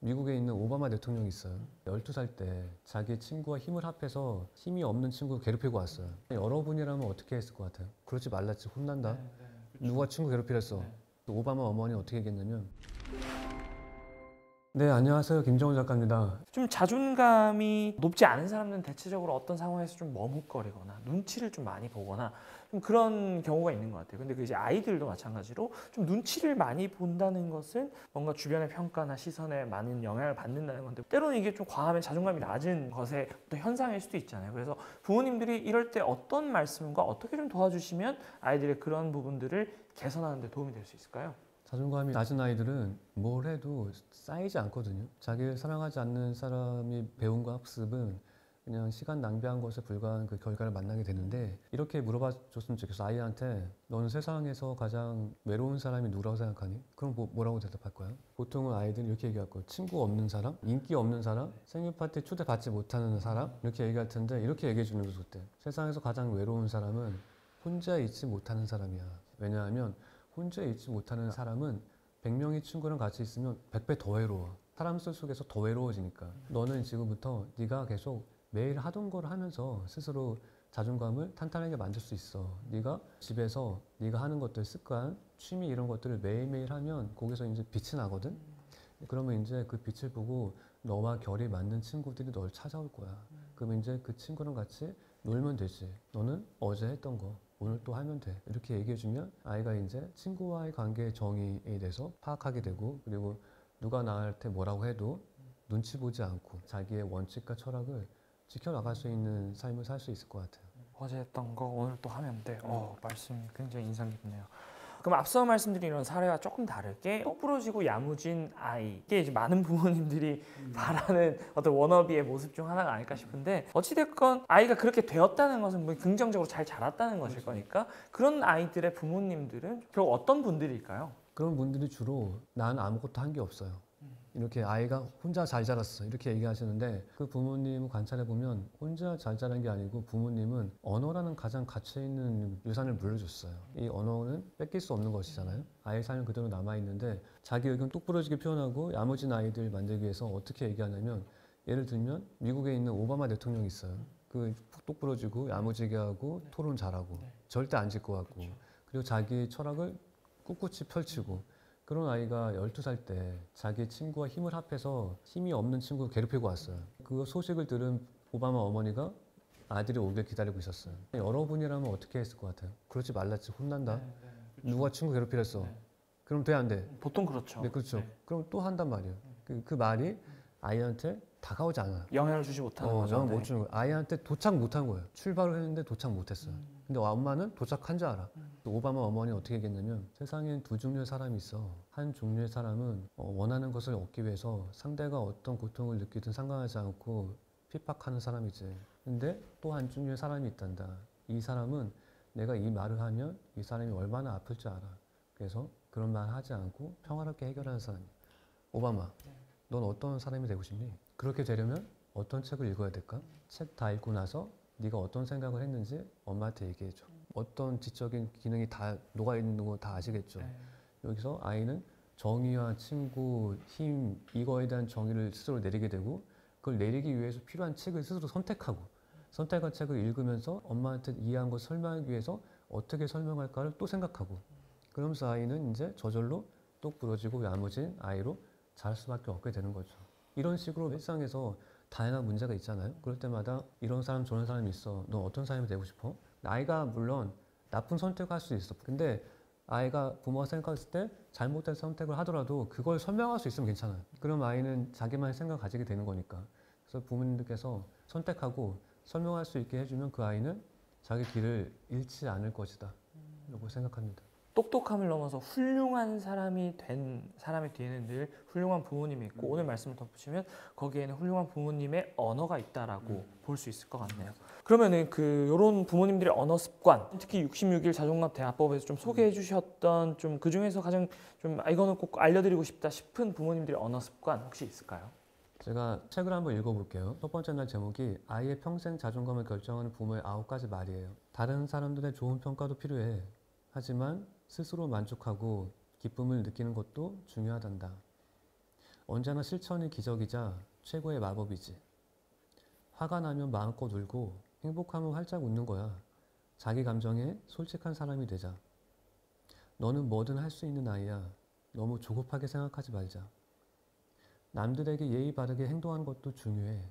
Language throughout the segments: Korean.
미국에 있는 오바마 대통령이 있어요. 12살 때 자기 친구와 힘을 합해서 힘이 없는 친구 괴롭히고 왔어요. 여러분이라면 어떻게 했을 것 같아요? 그러지 말랐지, 혼난다. 누가 친구 괴롭히랬어? 오바마 어머니 어떻게 얘기했냐면, 네, 안녕하세요. 김정은 작가입니다. 좀 자존감이 높지 않은 사람들은 대체적으로 어떤 상황에서 좀 머뭇거리거나 눈치를 좀 많이 보거나 좀 그런 경우가 있는 것 같아요. 근데 그 이제 아이들도 마찬가지로 좀 눈치를 많이 본다는 것은 뭔가 주변의 평가나 시선에 많은 영향을 받는다는 건데, 때로는 이게 좀 과하면 자존감이 낮은 것의 어떤 현상일 수도 있잖아요. 그래서 부모님들이 이럴 때 어떤 말씀과 어떻게 좀 도와주시면 아이들의 그런 부분들을 개선하는 데 도움이 될 수 있을까요? 자존감이 낮은 아이들은 뭘 해도 쌓이지 않거든요. 자기를 사랑하지 않는 사람이 배움과 학습은 그냥 시간 낭비한 것에 불과한 그 결과를 만나게 되는데, 이렇게 물어봐 줬으면 좋겠어. 아이한테 너는 세상에서 가장 외로운 사람이 누구라고 생각하니? 그럼 뭐라고 대답할 거야? 보통은 아이들은 이렇게 얘기할 거예요. 친구 없는 사람? 인기 없는 사람? 생일 파티 초대받지 못하는 사람? 이렇게 얘기할 텐데, 이렇게 얘기해 주는 게 좋대. 세상에서 가장 외로운 사람은 혼자 있지 못하는 사람이야. 왜냐하면 혼자 있지 못하는 사람은 100명의 친구랑 같이 있으면 100배 더 외로워. 사람 속에서 더 외로워지니까. 너는 지금부터 네가 계속 매일 하던 걸 하면서 스스로 자존감을 탄탄하게 만들 수 있어. 네가 집에서 네가 하는 것들, 습관, 취미 이런 것들을 매일매일 하면 거기서 이제 빛이 나거든. 그러면 이제 그 빛을 보고 너와 결이 맞는 친구들이 널 찾아올 거야. 그럼 이제 그 친구랑 같이 놀면 되지. 너는 어제 했던 거 오늘 또 하면 돼. 이렇게 얘기해주면 아이가 이제 친구와의 관계의 정의에 대해서 파악하게 되고, 그리고 누가 나한테 뭐라고 해도 눈치 보지 않고 자기의 원칙과 철학을 지켜나갈 수 있는 삶을 살 수 있을 것 같아요. 어제 했던 거 오늘 또 하면 돼. 말씀이 굉장히 인상 깊네요. 그럼 앞서 말씀드린 이런 사례와 조금 다르게 똑부러지고 야무진 아이, 이게 이제 많은 부모님들이 바라는 어떤 워너비의 모습 중 하나가 아닐까 싶은데, 어찌됐건 아이가 그렇게 되었다는 것은 뭐 긍정적으로 잘 자랐다는 것일 거니까, 그런 아이들의 부모님들은 결국 어떤 분들일까요? 그런 분들이 주로 난 아무것도 한 게 없어요, 이렇게 아이가 혼자 잘 자랐어 이렇게 얘기하시는데, 그 부모님을 관찰해 보면 혼자 잘 자란 게 아니고 부모님은 언어라는 가장 가치 있는 유산을 물려줬어요. 이 언어는 뺏길 수 없는 것이잖아요. 아이의 삶은 그대로 남아있는데, 자기 의견 똑부러지게 표현하고 야무진 아이들 만들기 위해서 어떻게 얘기하냐면, 예를 들면 미국에 있는 오바마 대통령이 있어요. 그 똑부러지고 야무지게 하고 토론 잘하고 절대 안 질 것 같고, 그리고 자기 철학을 꿋꿋이 펼치고, 그런 아이가 12살 때 자기 친구와 힘을 합해서 힘이 없는 친구 괴롭히고 왔어요. 그 소식을 들은 오바마 어머니가 아들이 오길 기다리고 있었어요. 여러분이라면 어떻게 했을 것 같아요? 그러지 말랐지, 혼난다. 누가 친구 괴롭히랬어? 그럼 돼, 안 돼? 보통 그렇죠. 네, 그렇죠. 그럼 또 한단 말이에요. 그 말이 아이한테 다가오지 않아요. 영향을 주지 못하는 거죠. 영향 못 주는 거예요. 아이한테 도착 못한 거예요. 출발을 했는데 도착 못했어요. 근데 엄마는 도착한 줄 알아. 오바마 어머니 어떻게 얘기했냐면, 세상엔 두 종류의 사람이 있어. 한 종류의 사람은 원하는 것을 얻기 위해서 상대가 어떤 고통을 느끼든 상관하지 않고 핍박하는 사람이지. 근데 또 한 종류의 사람이 있단다. 이 사람은 내가 이 말을 하면 이 사람이 얼마나 아플 줄 알아. 그래서 그런 말 하지 않고 평화롭게 해결하는 사람이야. 오바마, 넌 어떤 사람이 되고 싶니? 그렇게 되려면 어떤 책을 읽어야 될까? 책 다 읽고 나서 네가 어떤 생각을 했는지 엄마한테 얘기해줘. 어떤 지적인 기능이 다 녹아있는 거 다 아시겠죠? 여기서 아이는 정의와 친구, 힘, 이거에 대한 정의를 스스로 내리게 되고, 그걸 내리기 위해서 필요한 책을 스스로 선택하고, 선택한 책을 읽으면서 엄마한테 이해한 걸 설명하기 위해서 어떻게 설명할까를 또 생각하고, 그러면서 아이는 이제 저절로 똑부러지고 야무진 아이로 자랄 수밖에 없게 되는 거죠. 이런 식으로 일상에서 다양한 문제가 있잖아요. 그럴 때마다 이런 사람 저런 사람이 있어. 넌 어떤 사람이 되고 싶어? 아이가 물론 나쁜 선택을 할 수 있어. 근데 아이가 부모가 생각했을 때 잘못된 선택을 하더라도 그걸 설명할 수 있으면 괜찮아요. 그럼 아이는 자기만의 생각을 가지게 되는 거니까. 그래서 부모님들께서 선택하고 설명할 수 있게 해주면 그 아이는 자기 길을 잃지 않을 것이다 라고 생각합니다. 똑똑함을 넘어서 훌륭한 사람이 된 사람의 뒤에는 늘 훌륭한 부모님이 있고, 오늘 말씀을 덧붙이면 거기에는 훌륭한 부모님의 언어가 있다라고 볼 수 있을 것 같네요. 그러면은 요런 부모님들의 언어 습관, 특히 66일 자존감 대화법에서 좀 소개해 주셨던 좀 그 중에서 가장 좀 이거는 꼭 알려드리고 싶다 싶은 부모님들의 언어 습관 혹시 있을까요? 제가 책을 한번 읽어볼게요. 첫 번째 날 제목이 아이의 평생 자존감을 결정하는 부모의 9가지 말이에요. 다른 사람들의 좋은 평가도 필요해. 하지만 스스로 만족하고 기쁨을 느끼는 것도 중요하단다. 언제나 실천이 기적이자 최고의 마법이지. 화가 나면 마음껏 울고 행복하면 활짝 웃는 거야. 자기 감정에 솔직한 사람이 되자. 너는 뭐든 할 수 있는 아이야. 너무 조급하게 생각하지 말자. 남들에게 예의 바르게 행동하는 것도 중요해.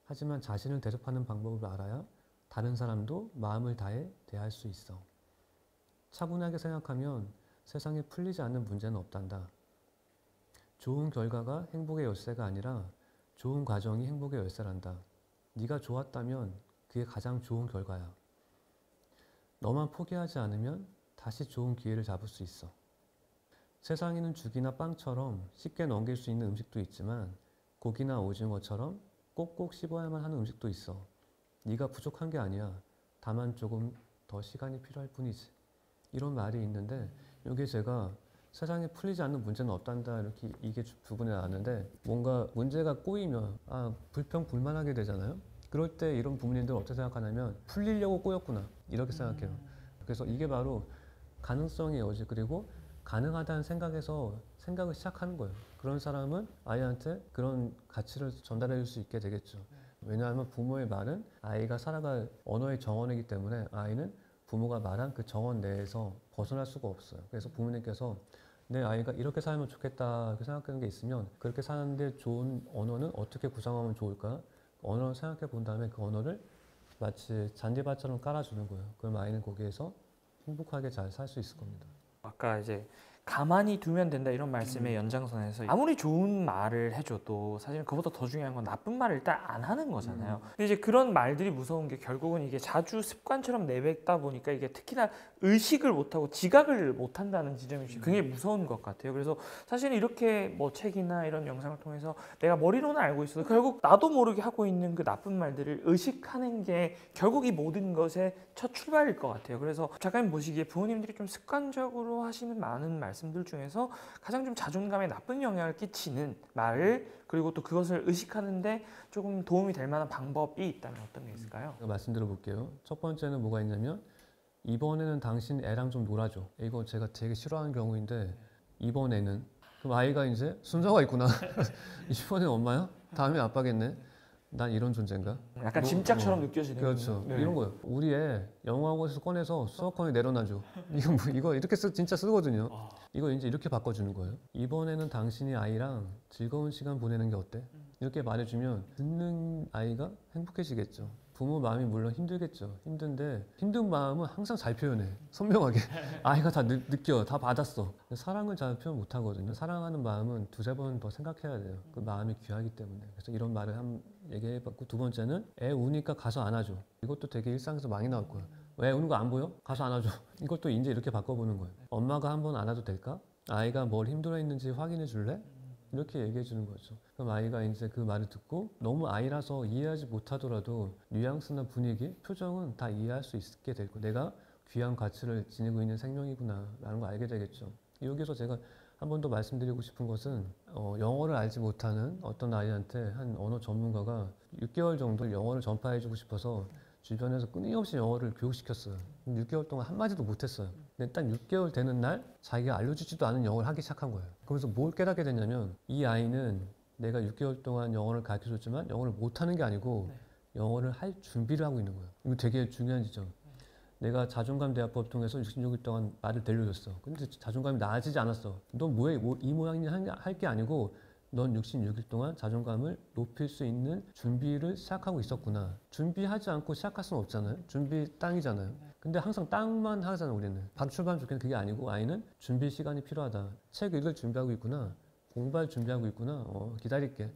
하지만 자신을 대접하는 방법을 알아야 다른 사람도 마음을 다해 대할 수 있어. 차분하게 생각하면 세상에 풀리지 않는 문제는 없단다. 좋은 결과가 행복의 열쇠가 아니라 좋은 과정이 행복의 열쇠란다. 네가 좋았다면 그게 가장 좋은 결과야. 너만 포기하지 않으면 다시 좋은 기회를 잡을 수 있어. 세상에는 죽이나 빵처럼 쉽게 넘길 수 있는 음식도 있지만 고기나 오징어처럼 꼭꼭 씹어야만 하는 음식도 있어. 네가 부족한 게 아니야. 다만 조금 더 시간이 필요할 뿐이지. 이런 말이 있는데 이게 제가 세상에 풀리지 않는 문제는 없단다 이렇게 이게 부분에 나왔는데 뭔가 문제가 꼬이면 불평불만하게 되잖아요. 그럴 때 이런 부모님들은 어떻게 생각하냐면 풀리려고 꼬였구나 이렇게 생각해요. 그래서 이게 바로 가능성의 여지 그리고 가능하다는 생각에서 생각을 시작하는 거예요. 그런 사람은 아이한테 그런 가치를 전달해 줄 수 있게 되겠죠. 왜냐하면 부모의 말은 아이가 살아갈 언어의 정원이기 때문에 아이는 부모가 말한 그 정원 내에서 벗어날 수가 없어요. 그래서 부모님께서 내 아이가 이렇게 살면 좋겠다 이렇게 생각하는 게 있으면 그렇게 사는데 좋은 언어는 어떻게 구성하면 좋을까? 언어를 생각해 본 다음에 그 언어를 마치 잔디밭처럼 깔아주는 거예요. 그럼 아이는 거기에서 행복하게 잘 살 수 있을 겁니다. 아까 이제 가만히 두면 된다 이런 말씀의 연장선에서 아무리 좋은 말을 해줘도 사실 그보다 더 중요한 건 나쁜 말을 일단 안 하는 거잖아요. 근데 이제 그런 말들이 무서운 게 결국은 이게 자주 습관처럼 내뱉다 보니까 이게 특히나 의식을 못하고 지각을 못한다는 지점이 굉장히 무서운 것 같아요. 그래서 사실 이렇게 뭐 책이나 이런 영상을 통해서 내가 머리로는 알고 있어도 결국 나도 모르게 하고 있는 그 나쁜 말들을 의식하는 게 결국 이 모든 것의 첫 출발일 것 같아요. 그래서 작가님 보시기에 부모님들이 좀 습관적으로 하시는 많은 말씀들 중에서 가장 좀 자존감에 나쁜 영향을 끼치는 말을 그리고 또 그것을 의식하는데 조금 도움이 될 만한 방법이 있다면 어떤 게 있을까요? 말씀드려 볼게요. 첫 번째는 뭐가 있냐면 이번에는 당신 애랑 좀 놀아줘. 이거 제가 되게 싫어하는 경우인데 이번에는 그럼 아이가 이제 순서가 있구나. 이번엔 엄마야? 다음에 아빠겠네. 난 이런 존재인가? 약간 짐짝처럼 느껴지는 그렇죠. 네. 이런 거요. 우리 애 영어학원에서 꺼내서 수학원에 내려놔줘. 이거 이렇게 진짜 쓰거든요. 이거 이제 이렇게 바꿔주는 거예요. 이번에는 당신이 아이랑 즐거운 시간 보내는 게 어때? 이렇게 말해주면 듣는 아이가 행복해지겠죠. 부모 마음이 물론 힘들겠죠. 힘든데 힘든 마음은 항상 잘 표현해. 선명하게. 아이가 다 느껴. 다 받았어. 사랑을 잘 표현 못 하거든요. 사랑하는 마음은 두세 번 더 생각해야 돼요. 그 마음이 귀하기 때문에. 그래서 이런 말을 얘기해봤고 두 번째는 애 우니까 가서 안아줘. 이것도 되게 일상에서 많이 나올 거예요. 왜 우는 거 안 보여? 가서 안아줘. 이것도 이제 이렇게 바꿔보는 거예요. 엄마가 한번 안아도 될까? 아이가 뭘 힘들어했는지 확인해 줄래? 이렇게 얘기해 주는 거죠. 그럼 아이가 이제 그 말을 듣고 너무 아이라서 이해하지 못하더라도 뉘앙스나 분위기, 표정은 다 이해할 수 있게 될 거예요. 내가 귀한 가치를 지니고 있는 생명이구나 라는 걸 알게 되겠죠. 여기서 제가 한 번 더 말씀드리고 싶은 것은 영어를 알지 못하는 어떤 아이한테 한 언어 전문가가 6개월 정도 영어를 전파해 주고 싶어서 주변에서 끊임없이 영어를 교육시켰어요. 6개월 동안 한마디도 못했어요. 근데 딱 6개월 되는 날 자기가 알려주지도 않은 영어를 하기 시작한 거예요. 그래서 뭘 깨닫게 됐냐면 이 아이는 내가 6개월 동안 영어를 가르쳐줬지만 영어를 못하는 게 아니고 영어를 할 준비를 하고 있는 거예요. 이거 되게 중요한 지점. 내가 자존감 대화법 통해서 66일 동안 말을 들려줬어. 근데 자존감이 나아지지 않았어. 넌 뭐해? 이 모양이냐 할 게 아니고 넌 66일 동안 자존감을 높일 수 있는 준비를 시작하고 있었구나. 준비하지 않고 시작할 수는 없잖아요. 준비 땅이잖아요. 근데 항상 땅만 하잖아요, 우리는. 바로 출발하면 좋겠는 그게 아니고 아이는 준비 시간이 필요하다. 책 읽을 준비하고 있구나. 공부할 준비하고 있구나. 기다릴게.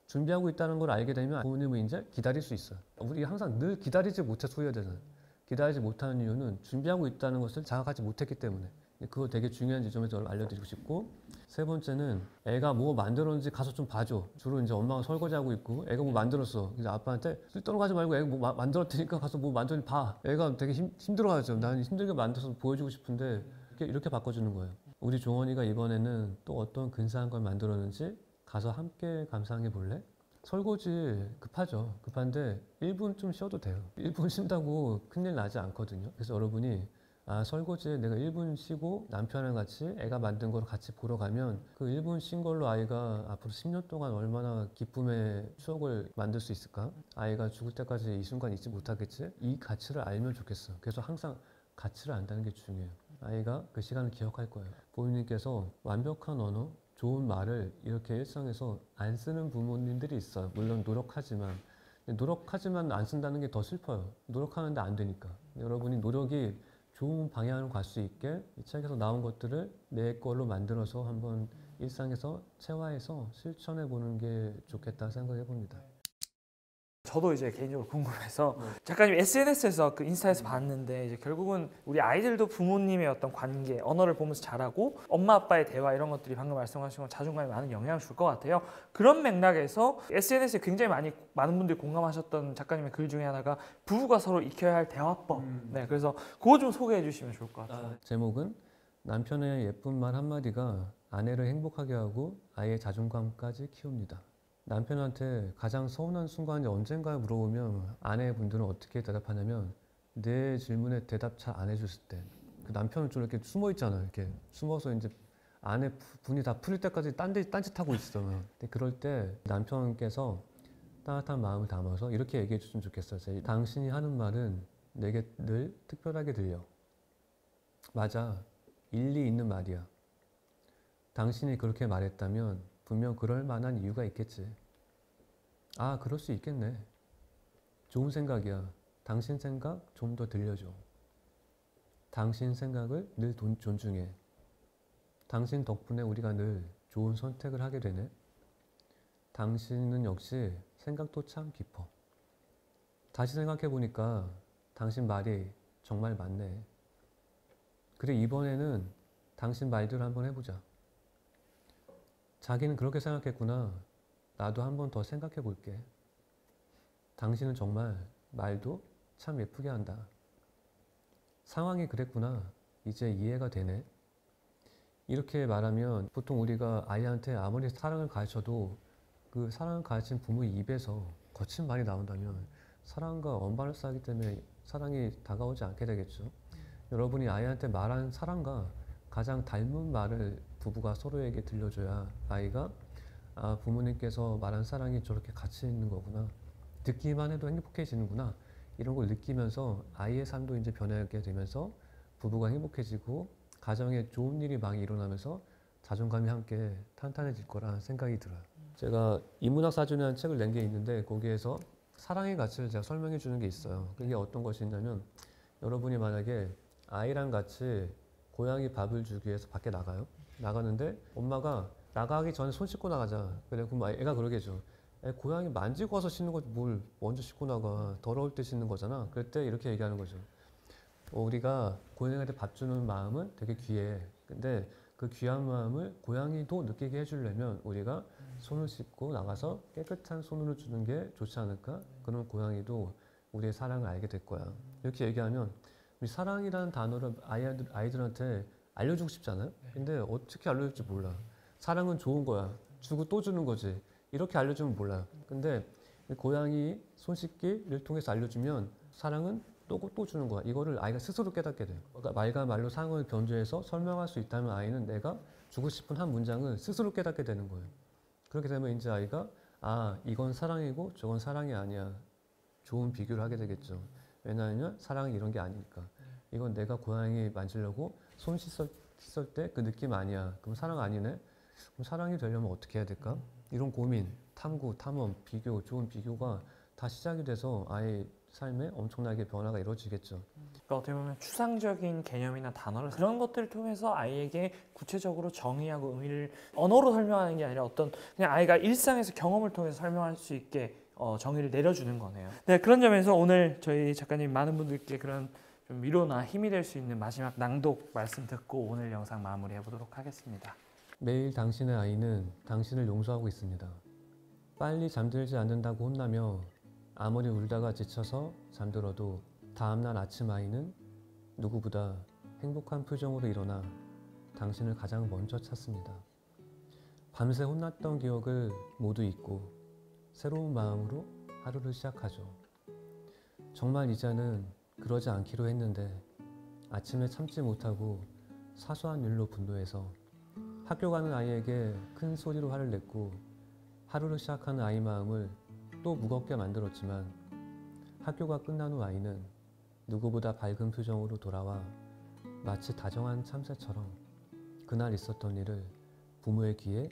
준비하고 있다는 걸 알게 되면 부모님은 이제 기다릴 수 있어요. 우리 항상 늘 기다리지 못해서 후회되잖아요. 기다리지 못하는 이유는 준비하고 있다는 것을 자각하지 못했기 때문에. 그거 되게 중요한 지점에서 알려드리고 싶고, 세 번째는 애가 뭐 만들었는지 가서 좀 봐줘. 주로 이제 엄마가 설거지하고 있고 애가 뭐 만들었어. 이제 아빠한테 쓸데없는 거 하지 말고 애가 뭐 만들었으니까 가서 뭐 만들었는지 봐. 애가 되게 힘들어하죠. 나는 힘들게 만들어서 보여주고 싶은데 이렇게 바꿔주는 거예요. 우리 종원이가 이번에는 또 어떤 근사한 걸 만들었는지 가서 함께 감상해 볼래? 설거지 급하죠. 급한데 1분 좀 쉬어도 돼요. 1분 쉰다고 큰일 나지 않거든요. 그래서 여러분이 아, 설거지에 내가 1분 쉬고 남편이랑 같이 애가 만든 걸 같이 보러 가면 그 1분 쉰 걸로 아이가 앞으로 10년 동안 얼마나 기쁨의 추억을 만들 수 있을까? 아이가 죽을 때까지 이 순간 잊지 못하겠지? 이 가치를 알면 좋겠어. 그래서 항상 가치를 안다는 게 중요해요. 아이가 그 시간을 기억할 거예요. 부모님께서 완벽한 언어, 좋은 말을 이렇게 일상에서 안 쓰는 부모님들이 있어요. 물론 노력하지만. 노력하지만 안 쓴다는 게 더 슬퍼요. 노력하는데 안 되니까. 여러분이 노력이 좋은 방향으로 갈 수 있게 이 책에서 나온 것들을 내 걸로 만들어서 한번 일상에서 체화해서 실천해 보는 게 좋겠다 생각해 봅니다. 저도 이제 개인적으로 궁금해서 작가님 SNS에서 그 인스타에서 봤는데 이제 결국은 우리 아이들도 부모님의 어떤 관계, 언어를 보면서 자라고 엄마 아빠의 대화 이런 것들이 방금 말씀하신 건 자존감에 많은 영향을 줄 것 같아요. 그런 맥락에서 SNS에 굉장히 많은 분들이 공감하셨던 작가님의 글 중에 하나가 부부가 서로 익혀야 할 대화법. 네, 그래서 그거 좀 소개해 주시면 좋을 것 같아요. 제목은 남편의 예쁜 말 한마디가 아내를 행복하게 하고 아이의 자존감까지 키웁니다. 남편한테 가장 서운한 순간이 언젠가 물어보면 아내분들은 어떻게 대답하냐면 내 질문에 대답 잘 안 해줬을 때 그 남편은 좀 이렇게 숨어 있잖아요. 이렇게 숨어서 이제 아내 분이 다 풀릴 때까지 딴짓하고 있어. 근데 그럴 때 남편께서 따뜻한 마음을 담아서 이렇게 얘기해 줬으면 좋겠어요. 당신이 하는 말은 내게 늘 특별하게 들려. 맞아. 일리 있는 말이야. 당신이 그렇게 말했다면 분명 그럴 만한 이유가 있겠지. 아, 그럴 수 있겠네. 좋은 생각이야. 당신 생각 좀 더 들려줘. 당신 생각을 늘 존중해. 당신 덕분에 우리가 늘 좋은 선택을 하게 되네. 당신은 역시 생각도 참 깊어. 다시 생각해 보니까 당신 말이 정말 맞네. 그래, 이번에는 당신 말대로 한번 해보자. 자기는 그렇게 생각했구나. 나도 한번 더 생각해 볼게. 당신은 정말 말도 참 예쁘게 한다. 상황이 그랬구나. 이제 이해가 되네. 이렇게 말하면 보통 우리가 아이한테 아무리 사랑을 가르쳐도 그 사랑을 가르친 부모 입에서 거친 말이 나온다면 사랑과 언반을 쌓기 때문에 사랑이 다가오지 않게 되겠죠. 여러분이 아이한테 말한 사랑과 가장 닮은 말을 부부가 서로에게 들려줘야 아이가 아, 부모님께서 말한 사랑이 저렇게 가치 있는 거구나. 듣기만 해도 행복해지는구나. 이런 걸 느끼면서 아이의 삶도 이제 변하게 되면서 부부가 행복해지고 가정에 좋은 일이 많이 일어나면서 자존감이 함께 탄탄해질 거라 생각이 들어요. 제가 인문학사전이라는 책을 낸 게 있는데 거기에서 사랑의 가치를 제가 설명해 주는 게 있어요. 그게 어떤 것이 있냐면 여러분이 만약에 아이랑 같이 고양이 밥을 주기 위해서 밖에 나가요. 나가는데 엄마가 나가기 전에 손 씻고 나가자. 그래, 그럼 애가 그러겠죠. 고양이 만지고 와서 씻는 거지 뭘 먼저 씻고 나가. 더러울 때 씻는 거잖아. 그럴 때 이렇게 얘기하는 거죠. 우리가 고양이한테 밥 주는 마음은 되게 귀해. 근데 그 귀한 마음을 고양이도 느끼게 해주려면 우리가 손을 씻고 나가서 깨끗한 손으로 주는 게 좋지 않을까? 그러면 고양이도 우리의 사랑을 알게 될 거야. 이렇게 얘기하면 우리 사랑이라는 단어를 아이들한테 알려주고 싶잖아요. 근데 어떻게 알려줄지 몰라. 사랑은 좋은 거야. 주고 또 주는 거지. 이렇게 알려주면 몰라요. 근데 고양이 손 씻기를 통해서 알려주면 사랑은 또 주는 거야. 이거를 아이가 스스로 깨닫게 돼요. 그러니까 말과 말로 상황을 변조해서 설명할 수 있다면 아이는 내가 주고 싶은 한 문장을 스스로 깨닫게 되는 거예요. 그렇게 되면 이제 아이가 아, 이건 사랑이고 저건 사랑이 아니야. 좋은 비교를 하게 되겠죠. 왜냐하면 사랑은 이런 게 아니니까. 이건 내가 고양이 만지려고 손 씻을 때 그 느낌 아니야. 그럼 사랑 아니네? 그럼 사랑이 되려면 어떻게 해야 될까? 이런 고민, 탐구, 탐험, 비교, 좋은 비교가 다 시작이 돼서 아이 삶에 엄청나게 변화가 이루어지겠죠. 그러니까 어떻게 보면 추상적인 개념이나 단어를 그런 것들을 통해서 아이에게 구체적으로 정의하고 의미를 언어로 설명하는 게 아니라 어떤 그냥 아이가 일상에서 경험을 통해서 설명할 수 있게 정의를 내려주는 거네요. 네, 그런 점에서 오늘 저희 작가님 많은 분들께 그런 좀 위로나 힘이 될 수 있는 마지막 낭독 말씀 듣고 오늘 영상 마무리해 보도록 하겠습니다. 매일 당신의 아이는 당신을 용서하고 있습니다. 빨리 잠들지 않는다고 혼나며 아무리 울다가 지쳐서 잠들어도 다음날 아침 아이는 누구보다 행복한 표정으로 일어나 당신을 가장 먼저 찾습니다. 밤새 혼났던 기억을 모두 잊고 새로운 마음으로 하루를 시작하죠. 정말 이제는 그러지 않기로 했는데 아침에 참지 못하고 사소한 일로 분노해서 학교 가는 아이에게 큰 소리로 화를 냈고 하루를 시작하는 아이 마음을 또 무겁게 만들었지만 학교가 끝난 후 아이는 누구보다 밝은 표정으로 돌아와 마치 다정한 참새처럼 그날 있었던 일을 부모의 귀에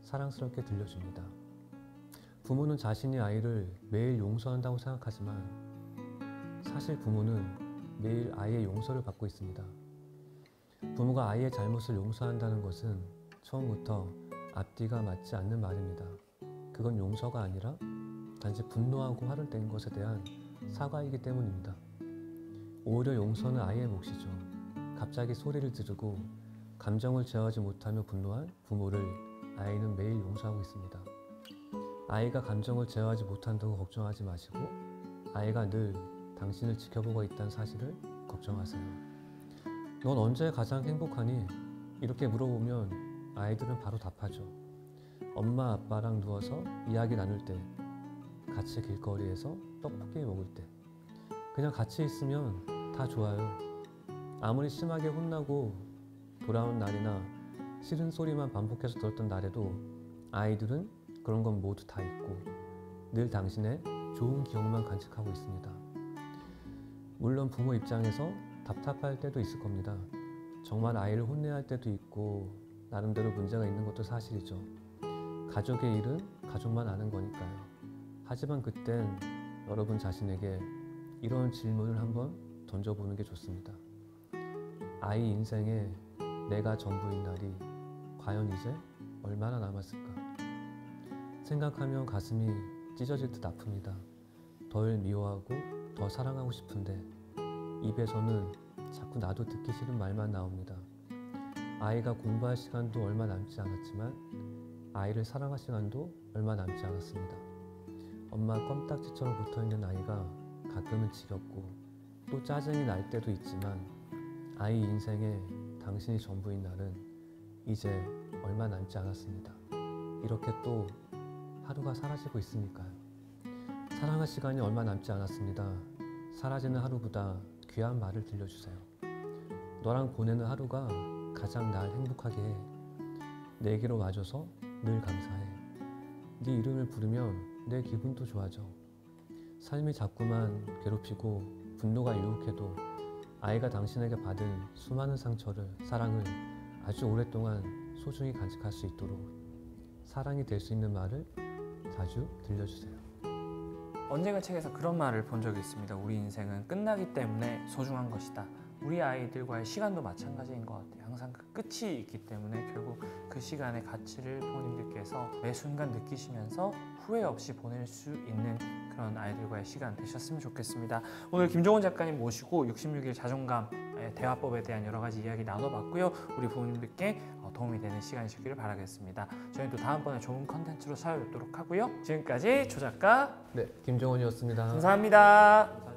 사랑스럽게 들려줍니다. 부모는 자신이 아이를 매일 용서한다고 생각하지만 사실 부모는 매일 아이의 용서를 받고 있습니다. 부모가 아이의 잘못을 용서한다는 것은 처음부터 앞뒤가 맞지 않는 말입니다. 그건 용서가 아니라 단지 분노하고 화를 낸 것에 대한 사과이기 때문입니다. 오히려 용서는 아이의 몫이죠. 갑자기 소리를 지르고 감정을 제어하지 못하며 분노한 부모를 아이는 매일 용서하고 있습니다. 아이가 감정을 제어하지 못한다고 걱정하지 마시고 아이가 늘 당신을 지켜보고 있다는 사실을 걱정하세요. 넌 언제 가장 행복하니? 이렇게 물어보면 아이들은 바로 답하죠. 엄마 아빠랑 누워서 이야기 나눌 때, 같이 길거리에서 떡볶이 먹을 때, 그냥 같이 있으면 다 좋아요. 아무리 심하게 혼나고 돌아온 날이나 싫은 소리만 반복해서 들었던 날에도 아이들은 그런 건 모두 다 잊고 늘 당신의 좋은 기억만 간직하고 있습니다. 물론 부모 입장에서 답답할 때도 있을 겁니다. 정말 아이를 혼내야 할 때도 있고 나름대로 문제가 있는 것도 사실이죠. 가족의 일은 가족만 아는 거니까요. 하지만 그땐 여러분 자신에게 이런 질문을 한번 던져보는 게 좋습니다. 아이 인생에 내가 전부인 날이 과연 이제 얼마나 남았을까? 생각하면 가슴이 찢어질 듯 아픕니다. 덜 미워하고 더 사랑하고 싶은데 입에서는 자꾸 나도 듣기 싫은 말만 나옵니다. 아이가 공부할 시간도 얼마 남지 않았지만 아이를 사랑할 시간도 얼마 남지 않았습니다. 엄마 껌딱지처럼 붙어있는 아이가 가끔은 지겹고 또 짜증이 날 때도 있지만 아이 인생에 당신이 전부인 날은 이제 얼마 남지 않았습니다. 이렇게 또 하루가 사라지고 있으니까요. 사랑할 시간이 얼마 남지 않았습니다. 사라지는 하루보다 귀한 말을 들려주세요. 너랑 보내는 하루가 가장 날 행복하게 해. 내게로 와줘서 늘 감사해. 네 이름을 부르면 내 기분도 좋아져. 삶이 자꾸만 괴롭히고 분노가 유혹해도 아이가 당신에게 받은 수많은 상처를, 사랑을 아주 오랫동안 소중히 간직할 수 있도록 사랑이 될 수 있는 말을 자주 들려주세요. 언젠가 책에서 그런 말을 본 적이 있습니다. 우리 인생은 끝나기 때문에 소중한 것이다. 우리 아이들과의 시간도 마찬가지인 것 같아요. 항상 그 끝이 있기 때문에 결국 그 시간의 가치를 부모님들께서 매 순간 느끼시면서 후회 없이 보낼 수 있는 그런 아이들과의 시간 되셨으면 좋겠습니다. 오늘 김종원 작가님 모시고 66일 자존감 대화법에 대한 여러 가지 이야기 나눠봤고요. 우리 부모님들께 도움이 되는 시간이셨기를 바라겠습니다. 저희는 또 다음번에 좋은 컨텐츠로 찾아뵙도록 하고요. 지금까지 조 작가 네, 김종원이었습니다. 감사합니다.